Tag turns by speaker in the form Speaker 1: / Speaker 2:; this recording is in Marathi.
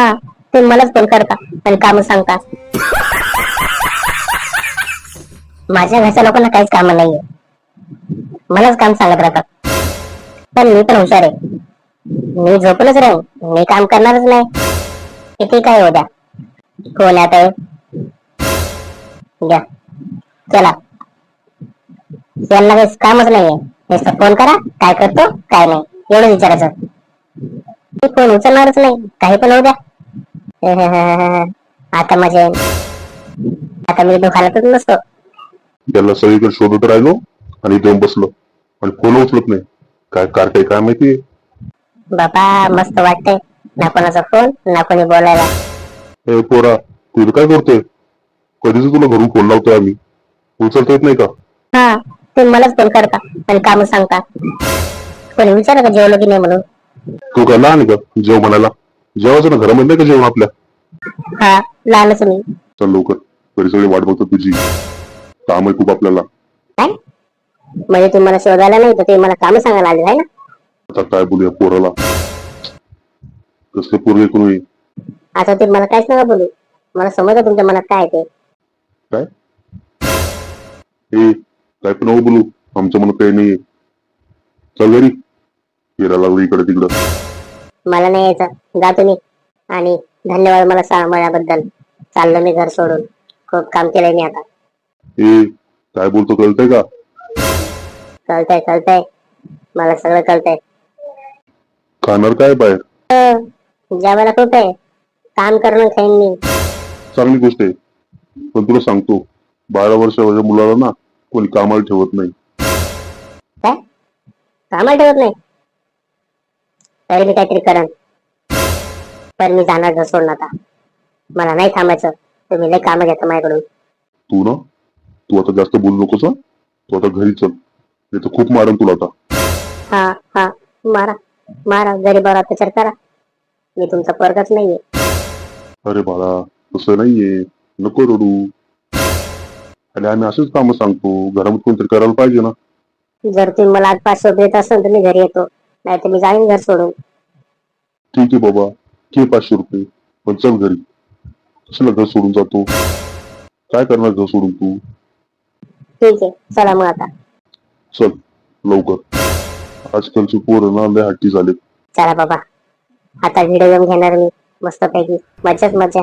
Speaker 1: हा, ते मलाच फोन करता आणि काम सांगता. माझ्या घरच्या लोकांना काहीच काम नाहीये, मलाच काम सांगत राहतात. पण मी पण हुशार आहे, मी झोपलच राहीन, मी काम करणारच नाही. किती काय हो द्या. कोण आता घ्या, चला. यांना काही कामच नाहीये, नुसतं फोन करा, काय करतो काय नाही एवढं विचारायचं. मी फोन उचलणारच नाही, काही पण होऊ द्या. आता मजा येईल, आता मी दुखायलाच नसतो.
Speaker 2: त्याला सगळीकडे शोधत राहिलो आणि देऊन बसलो आणि फोन उचलत नाही. काय कारटे काय माहिती.
Speaker 1: बाबा मस्त वाटतंय, ना कोणाचा फोन ना कोणी बोलायला.
Speaker 2: हे पोरा, तू काय करतोय? कधीच तुला घरून फोन लावतोय आम्ही, उचलता येत नाही का?
Speaker 1: हा, ते मलाच फोन करता आणि काम सांगता. कोणी विचारा का जेवलो की नाही म्हणून?
Speaker 2: तू काय लहान आहे का जेव म्हणायला? जेवायचं ना, घरामध्ये नाही का जेवण आपल्या?
Speaker 1: हा, लहानच मी.
Speaker 2: चल लवकर, घरी सगळी वाट बघतो तुझी. काम आहे खूप आपल्याला.
Speaker 1: काय म्हणजे तू मला शोधायला नाही तर ते मला काम सांगायला आले आहे ना?
Speaker 2: आता काय बोलूया पोराला, कसले पोरगे करू?
Speaker 1: आता ते मला काहीच नका बोलू, मला समजलं तुमच्या मनात काय आहे ते.
Speaker 2: काय हे काय पण नको बोलू, आमच्या मनात काही नाहीये. चल घरी, फिरायला लागलो इकडे तिकडं.
Speaker 1: मला नाही यायचं, जा तुम्ही. आणि धन्यवाद मला सांभाळल्याबद्दल. चाललो मी घर सोडून, खूप काम केलंय मी आता.
Speaker 2: हे काय बोलतो कळतंय का?
Speaker 1: कळतंय कळतंय, मला सगळं कळतंय.
Speaker 2: खाणार काय बाहेर?
Speaker 1: जेवायला खूप आहे, काम करून खाईन मी.
Speaker 2: चांगली गोष्ट आहे, पण तुला सांगतो 12 वर्षाच्या मुलाला ना कोणी कामाला ठेवत नाही.
Speaker 1: काय कामाला ठेवत नाही? तरी मी काहीतरी करण. पण मी जाणार घर सोडून आता, मला नाही थांबायचं. तुम्ही लय काम घेता माझ्याकडून.
Speaker 2: तू आता जास्त बोलू नकोस हं? तू आता घरी चल, नाही तर खूप मारन तुला आता.
Speaker 1: हा हा, मारा मारा, गरीबावर अत्याचार करा, मी तुमचा पोरगाच नाहीये.
Speaker 2: अरे बाळा, तसं नाहीये, नको रडू. आणि आम्ही असेच काम सांगतो, घरामध्ये कोणतरी करायला पाहिजे ना.
Speaker 1: जर तुम्ही मला आज 500 देत असाल तर मी घरी येतो, नाही तर मी जाईन घर सोडून.
Speaker 2: ठीक आहे बाबा, घे 500 रुपये, पण चल घरी. कशाला घर सोडून जातो? काय करणार घर सोडून तू?
Speaker 1: ठीक आहे, चला मग आता.
Speaker 2: चल लवकर, आजकालची पोरं ना लय हट्टी झालेत.
Speaker 1: चला बाबा, आता व्हिडिओ गेम घेणार मी मस्तपैकी, मज्जाच मज्जा.